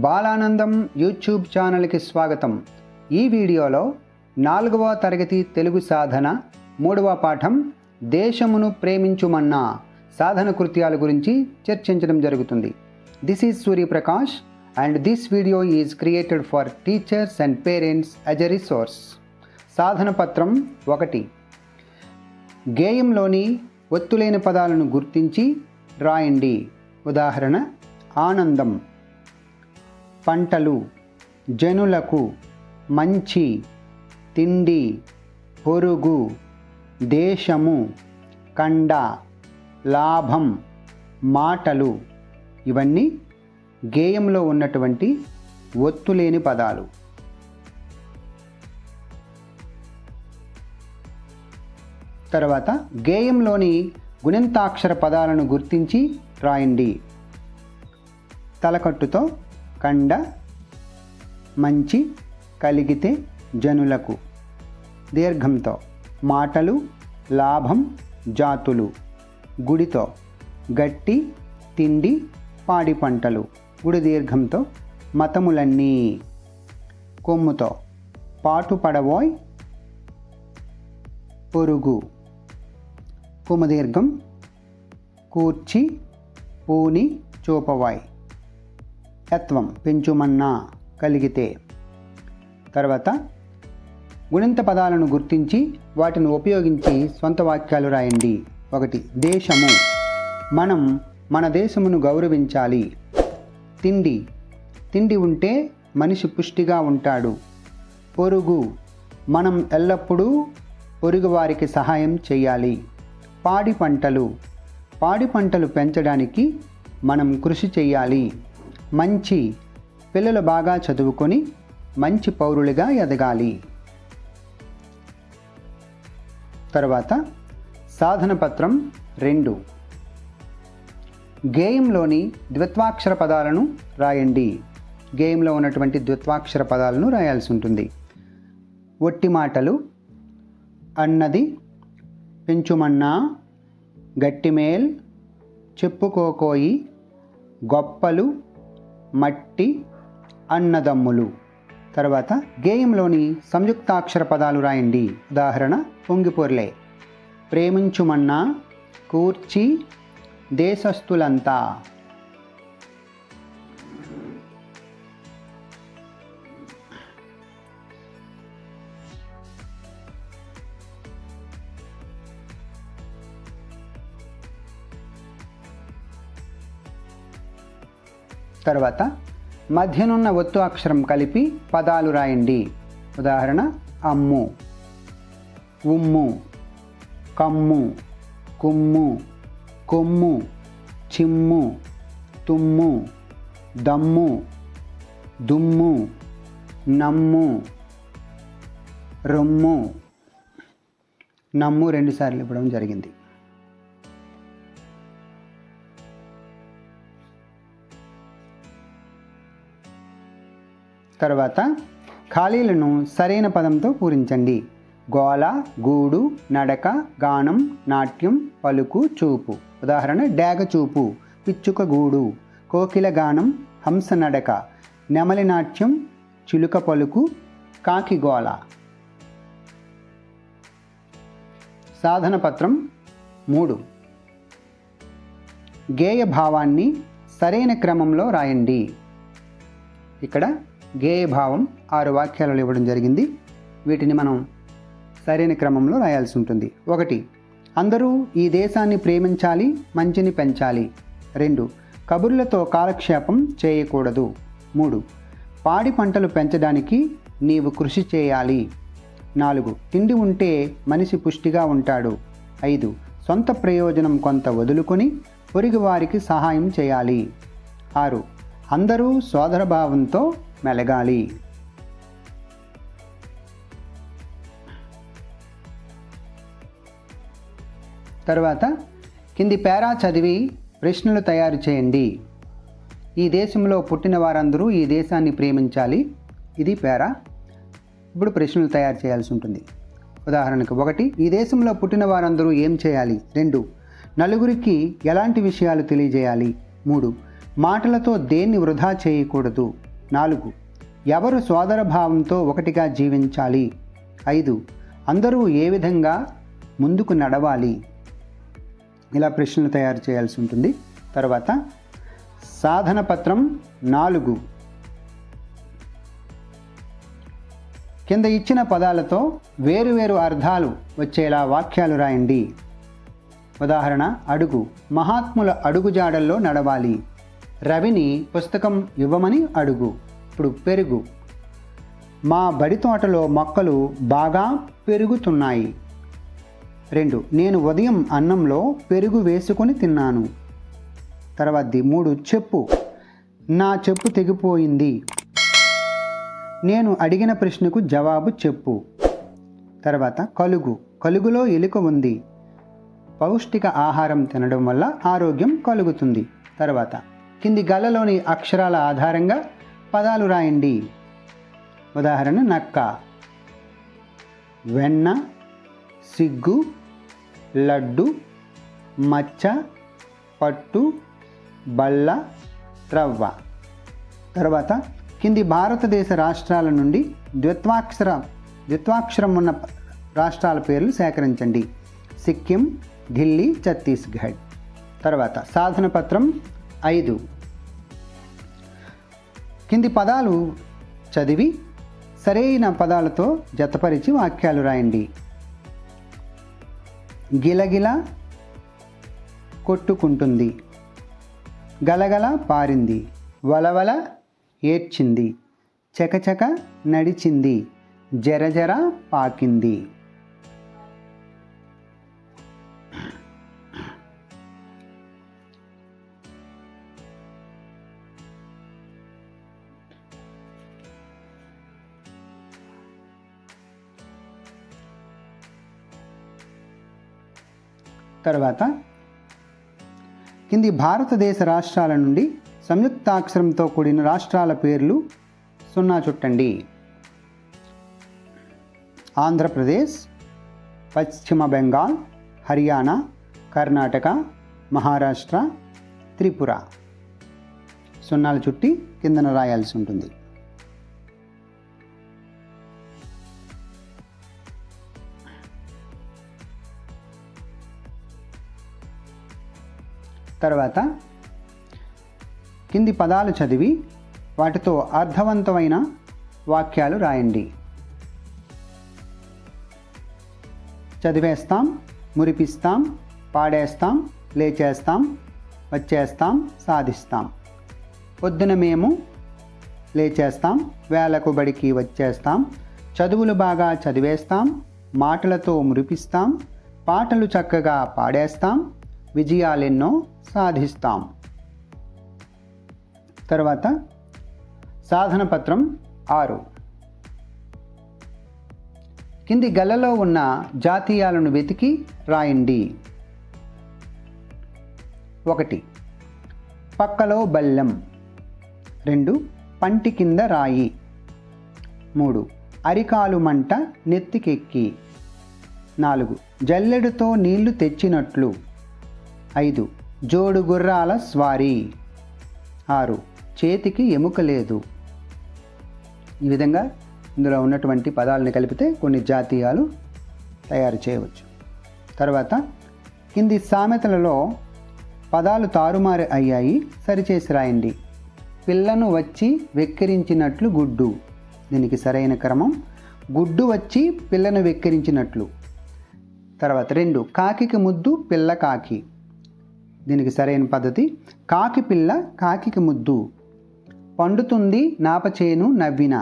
Balanandam YouTube ఛానల్కి స్వాగతం. ఈ వీడియోలో 4వ తరగతి తెలుగు సాధన 3వ పాఠం దేశమును ప్రేమించుమన్నా సాధన కృత్యాల గురించి చర్చించడం జరుగుతుంది. This is Suryaprakash and this video is created for teachers and parents as a resource. సాధన పత్రం 1. గేయంలోని ఒత్తులేని పదాలను గుర్తించి రాయండి. ఉదాహరణ: ఆనందం, పంటలు, జనులకు, మంచి, తిండి, పొరుగు, దేశము, కండ, లాభం, మాటలు. ఇవన్నీ గేయంలో ఉన్నటువంటి ఒత్తులేని పదాలు. తర్వాత గేయంలోని గుణింతాక్షర పదాలను గుర్తించి రాయండి. తలకట్టుతో కండ, మంచి, కలిగితే, జనులకు. దీర్ఘంతో మాటలు, లాభం, జాతులు. గుడితో గట్టి, తిండి, పాడి పంటలు. గుడి దీర్ఘంతో మతములన్నీ. కొమ్ముతో పాటుపడవోయ్, పొరుగు. కొమ్ము దీర్ఘం కూర్చి, పూని, చూపవాయ్. యత్వం పెంచుమన్నా, కలిగితే. తర్వాత గుణింత పదాలను గుర్తించి వాటిని ఉపయోగించి సొంత వాక్యాలు రాయండి. 1. దేశము, మనం మన దేశమును గౌరవించాలి. తిండి, తిండి ఉంటే మనిషి పుష్టిగా ఉంటాడు. పొరుగు, మనం ఎల్లప్పుడూ పొరుగు వారికి సహాయం చేయాలి. పాడి పంటలు, పాడి పంటలు పెంచడానికి మనం కృషి చేయాలి. మంచి, పిల్లలు బాగా చదువుకొని మంచి పౌరులుగా ఎదగాలి. తర్వాత సాధన పత్రం 2. గేయంలోని ద్విత్వాక్షర పదాలను రాయండి. గేయంలో ఉన్నటువంటి ద్విత్వాక్షర పదాలను రాయాల్సి ఉంటుంది. ఒట్టి మాటలు, అన్నది, పెంచుమన్నా, గట్టిమేల్, చెప్పుకోకోయి, గొప్పలు, మట్టి, అన్నదమ్ములు. తర్వాత గేయంలోని సంయుక్తాక్షర పదాలు రాయండి. ఉదాహరణ: పొంగిపొర్లే, ప్రేమించుమన్నా, కూర్చి, దేశస్థులంతా. తర్వాత మధ్యనున్న ఒత్తు అక్షరం కలిపి పదాలు రాయండి. ఉదాహరణ: అమ్ము, ఉమ్ము, కమ్ము, కుమ్ము, కొమ్ము, చిమ్ము, తుమ్ము, దమ్ము, దుమ్ము, నమ్ము, రొమ్ము. నమ్ము 2 సార్లు ఇవ్వడం జరిగింది. తర్వాత ఖాళీలను సరైన పదంతో పూరించండి. గోల, గూడు, నడక, గానం, నాట్యం, పలుకు, చూపు. ఉదాహరణ: డేగ చూపు, పిచ్చుక గూడు, కోకిల గానం, హంస నడక, నెమలి నాట్యం, చిలుక పలుకు, కాకి గోల. సాధన పత్రం 3. గేయ భావాన్ని సరైన క్రమంలో రాయండి. ఇక్కడ గేయ భావం 6 వాక్యాలలో ఇవ్వడం జరిగింది. వీటిని మనం సరైన క్రమంలో రాయాల్సి ఉంటుంది. 1. అందరూ ఈ దేశాన్ని ప్రేమించాలి, మంచిని పెంచాలి. 2. కబుర్లతో కాలక్షేపం చేయకూడదు. 3. పాడి పంటలు పెంచడానికి నీవు కృషి చేయాలి. 4. తిండి ఉంటే మనిషి పుష్టిగా ఉంటాడు. 5. సొంత ప్రయోజనం కొంత వదులుకొని పొరుగు వారికి సహాయం చేయాలి. 6. అందరూ సోదరభావంతో మెలగాలి. తర్వాత కింది పేరా చదివి ప్రశ్నలు తయారు చేయండి. ఈ దేశంలో పుట్టిన వారందరూ ఈ దేశాన్ని ప్రేమించాలి. ఇది పేరా. ఇప్పుడు ప్రశ్నలు తయారు చేయాల్సి ఉంటుంది. ఉదాహరణకు: 1. ఈ దేశంలో పుట్టిన వారందరూ ఏం చేయాలి? 2. నలుగురికి ఎలాంటి విషయాలు తెలియజేయాలి? 3. మాటలతో దేన్ని వృధా చేయకూడదు? 4 ఎవరు సోదర భావంతో ఒకటిగా జీవించాలి. 5 అందరూ ఏ విధంగా ముందుకు నడవాలి. ఇలా ప్రశ్నలు తయారు చేయాల్సి ఉంటుంది. తర్వాత సాధన పత్రం 4 కింద ఇచ్చిన పదాలతో వేరువేరు అర్థాలు వచ్చేలా వాక్యాలు రాయండి. ఉదాహరణ అడుగు, మహాత్ముల అడుగుజాడల్లో నడవాలి. రవిని పుస్తకం ఇవ్వమని అడుగు. ఇప్పుడు పెరుగు, మా బడి తోటలో మొక్కలు బాగా పెరుగుతున్నాయి. 2 నేను ఉదయం అన్నంలో పెరుగు వేసుకొని తిన్నాను. తర్వాత 3 చెప్పు, నా చెప్పు తెగిపోయింది. నేను అడిగిన ప్రశ్నకు జవాబు చెప్పు. తర్వాత కలుగు, కలుగులో ఎలుక ఉంది. పౌష్టిక ఆహారం తినడం వల్ల ఆరోగ్యం కలుగుతుంది. తర్వాత కింది గళ్ళలోని అక్షరాల ఆధారంగా పదాలు రాయండి. ఉదాహరణ నక్క, వెన్న, సిగ్గు, లడ్డు, మచ్చ, పట్టు, బల్ల, రవ్వ. తర్వాత కింది భారతదేశ రాష్ట్రాల నుండి ద్విత్వాక్షరం ఉన్న రాష్ట్రాల పేర్లు సేకరించండి. సిక్కిం, ఢిల్లీ, ఛత్తీస్గఢ్. తర్వాత సాధన పత్రం 5 కింది పదాలు చదివి సరైన పదాలతో జతపరిచి వాక్యాలు రాయండి. గిలగిల కొట్టుకుంటుంది, గలగల పారింది, వలవల ఏడ్చింది, చకచక నడిచింది, జరజర పాకింది. తర్వాత కింది భారతదేశ రాష్ట్రాల నుండి సంయుక్తాక్షరంతో కూడిన రాష్ట్రాల పేర్లు 0 చుట్టండి. ఆంధ్రప్రదేశ్, పశ్చిమ బెంగాల్, హర్యానా, కర్ణాటక, మహారాష్ట్ర, త్రిపుర. 0 చుట్టి కిందన రాయాల్సి ఉంటుంది. తర్వాత కింది పదాలు చదివి వాటితో అర్థవంతమైన వాక్యాలు రాయండి. చదివేస్తాం, మురిపిస్తాం, పాడేస్తాం, లేచేస్తాం, వచ్చేస్తాం, సాధిస్తాం. పొద్దున మేము లేచేస్తాం, వేలకు బడికి వచ్చేస్తాం, చదువులు బాగా చదివేస్తాం, మాటలతో మురిపిస్తాం, పాటలు చక్కగా పాడేస్తాం, విజయాలెన్నో సాధిస్తాం. తర్వాత సాధన పత్రం 6 కింది గల్లలో ఉన్న జాతీయాలను వెతికి రాయండి. 1 పక్కలో బల్లెం. 2 పంటి కింద రాయి. 3 అరికాలు మంట నెత్తికెక్కి. 4 జల్లెడుతో నీళ్లు తెచ్చినట్లు. 5 జోడు గుర్రాల స్వారీ. 6 చేతికి ఎముక లేదు. ఈ విధంగా ఇందులో ఉన్నటువంటి పదాలను కలిపితే కొన్ని జాతీయాలు తయారు చేయవచ్చు. తర్వాత కింది సామెతలలో పదాలు తారుమారు అయ్యాయి, సరిచేసి రాయండి. పిల్లను వచ్చి వెక్కిరించినట్లు గుడ్డు. దీనికి సరైన క్రమం గుడ్డు వచ్చి పిల్లను వెక్కిరించినట్లు. తర్వాత 2 కాకికి ముద్దు పిల్ల కాకి. దీనికి సరైన పద్ధతి కాకి పిల్ల కాకికి ముద్దు. పండుతుంది నాపచేను నవ్విన,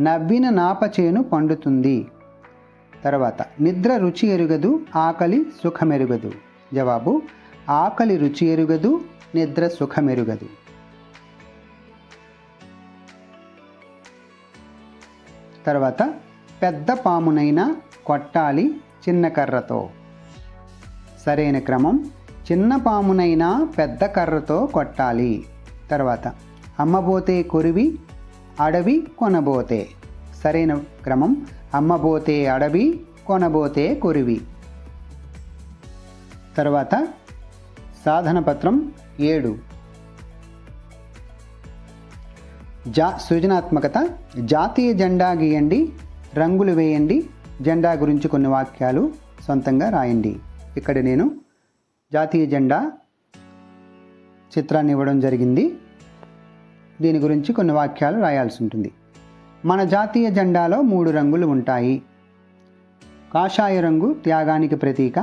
నవ్విన నాపచేను పండుతుంది. తర్వాత నిద్ర రుచి ఎరుగదు, ఆకలి సుఖమెరుగదు. జవాబు ఆకలి రుచి ఎరుగదు, నిద్ర సుఖమెరుగదు. తర్వాత పెద్ద పామునైనా కొట్టాలి చిన్న కర్రతో. సరైన క్రమం చిన్న పామునైనా పెద్ద కర్రతో కొట్టాలి. తర్వాత అమ్మబోతే కొరివి, అడవి కొనబోతే. సరైన క్రమం అమ్మబోతే అడవి, కొనబోతే కొరివి. తర్వాత సాధన పత్రం 7 సృజనాత్మకత. జాతీయ జెండా గీయండి, రంగులు వేయండి, జెండా గురించి కొన్ని వాక్యాలు సొంతంగా రాయండి. ఇక్కడ నేను జాతీయ జెండా చిత్రాన్ని ఇవ్వడం జరిగింది. దీని గురించి కొన్ని వాక్యాలు రాయాల్సి ఉంటుంది. మన జాతీయ జెండాలో 3 రంగులు ఉంటాయి. కాషాయ రంగు త్యాగానికి ప్రతీక,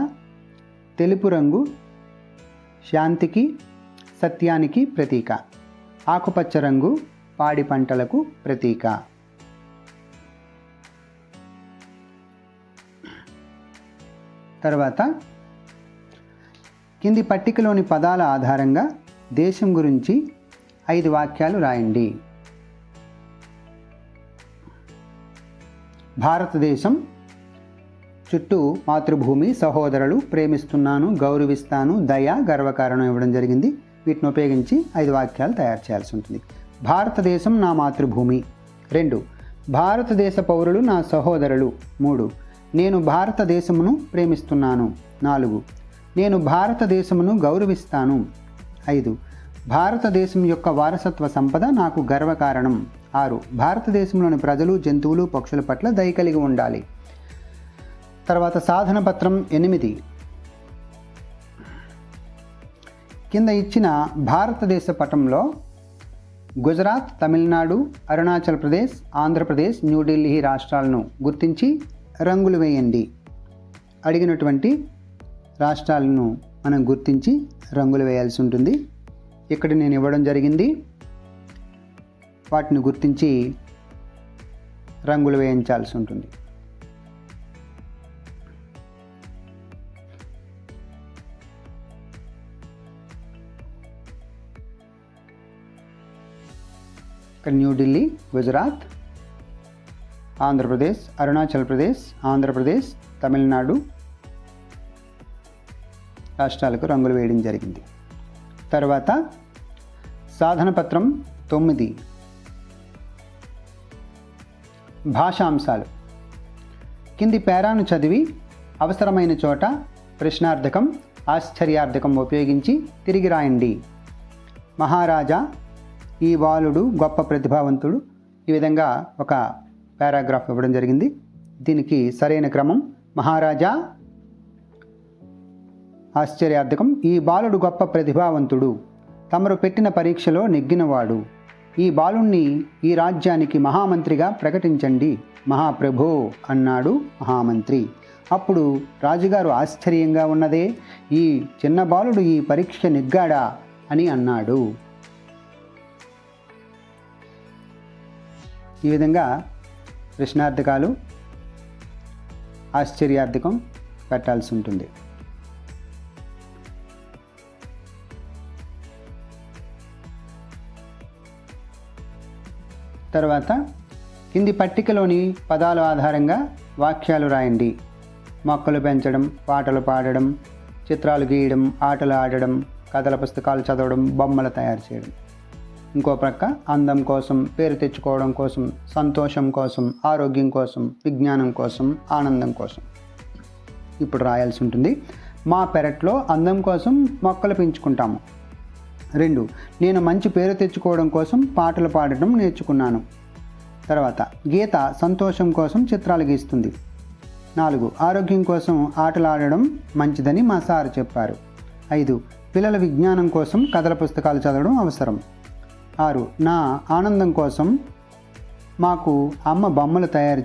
తెలుపు రంగు శాంతికి సత్యానికి ప్రతీక, ఆకుపచ్చ రంగు పాడి పంటలకు ప్రతీక. తర్వాత కింది పట్టికలోని పదాల ఆధారంగా దేశం గురించి 5 వాక్యాలు రాయండి. భారతదేశం చుట్టూ మాతృభూమి, సహోదరులు, ప్రేమిస్తున్నాను, గౌరవిస్తాను, దయ, గర్వకారణం ఇవ్వడం జరిగింది. వీటిని ఉపయోగించి 5 వాక్యాలు తయారు చేయాల్సి ఉంటుంది. భారతదేశం నా మాతృభూమి. 2, భారతదేశ పౌరులు నా సహోదరులు. 3, నేను భారతదేశమును ప్రేమిస్తున్నాను. 4, నేను భారతదేశమును గౌరవిస్తాను. 5, భారతదేశం యొక్క వారసత్వ సంపద నాకు గర్వకారణం. 6, భారతదేశంలోని ప్రజలు, జంతువులు, పక్షుల పట్ల దయ కలిగి ఉండాలి. తర్వాత సాధన పత్రం 8. కింద ఇచ్చిన భారతదేశ పటంలో గుజరాత్, తమిళనాడు, అరుణాచల్ ప్రదేశ్, ఆంధ్రప్రదేశ్, న్యూఢిల్లీ రాష్ట్రాలను గుర్తించి రంగులు వేయండి. అడిగినటువంటి రాష్ట్రాలను మనం గుర్తించి రంగులు వేయాల్సి ఉంటుంది. ఇక్కడ నేను ఇవ్వడం జరిగింది. వాటిని గుర్తించి రంగులు వేయించాల్సి ఉంటుంది. ఇక్కడ న్యూఢిల్లీ, గుజరాత్, ఆంధ్రప్రదేశ్, అరుణాచల్ ప్రదేశ్, ఆంధ్రప్రదేశ్, తమిళనాడు రాష్ట్రాలకు రంగులు వేయడం జరిగింది. తర్వాత సాధన పత్రం 9 భాషాంశాలు. కింది పేరాను చదివి అవసరమైన చోట ప్రశ్నార్థకం, ఆశ్చర్యార్థకం ఉపయోగించి తిరిగి రాయండి. మహారాజా, ఈ బాలుడు గొప్ప ప్రతిభావంతుడు. ఈ విధంగా ఒక పారాగ్రాఫ్ ఇవ్వడం జరిగింది. దీనికి సరైన క్రమం మహారాజా, ఆశ్చర్యార్థకం, ఈ బాలుడు గొప్ప ప్రతిభావంతుడు, తమరు పెట్టిన పరీక్షలో నెగ్గినవాడు. ఈ బాలుణ్ణి ఈ రాజ్యానికి మహామంత్రిగా ప్రకటించండి మహాప్రభో అన్నాడు మహామంత్రి. అప్పుడు రాజుగారు ఆశ్చర్యంగా ఉన్నదే, ఈ చిన్న బాలుడు ఈ పరీక్ష నెగ్గాడా అని అన్నాడు. ఈ విధంగా ప్రశ్నార్థకాలు, ఆశ్చర్యార్థకం పెట్టాల్సి ఉంటుంది. తర్వాత కింది పట్టికలోని పదాల ఆధారంగా వాక్యాలు రాయండి. మొక్కలు పెంచడం, పాటలు పాడడం, చిత్రాలు గీయడం, ఆటలు ఆడడం, కథల పుస్తకాలు చదవడం, బొమ్మలు తయారు చేయడం. ఇంకో ప్రక్క అందం కోసం, పేరు తెచ్చుకోవడం కోసం, సంతోషం కోసం, ఆరోగ్యం కోసం, విజ్ఞానం కోసం, ఆనందం కోసం ఇప్పుడు రాయాల్సి ఉంటుంది. మా పెరట్లో అందం కోసం మొక్కలు పెంచుకుంటాము. 2, నేను మంచి పేరు తెచ్చుకోవడం కోసం పాటలు పాడటం నేర్చుకున్నాను. తర్వాత గీత సంతోషం కోసం చిత్రాలు గీస్తుంది. 4, ఆరోగ్యం కోసం ఆటలు ఆడడం మంచిదని మా సార్ చెప్పారు. 5, పిల్లల విజ్ఞానం కోసం కథల పుస్తకాలు చదవడం అవసరం. 6, నా ఆనందం కోసం మాకు అమ్మ బొమ్మలు తయారు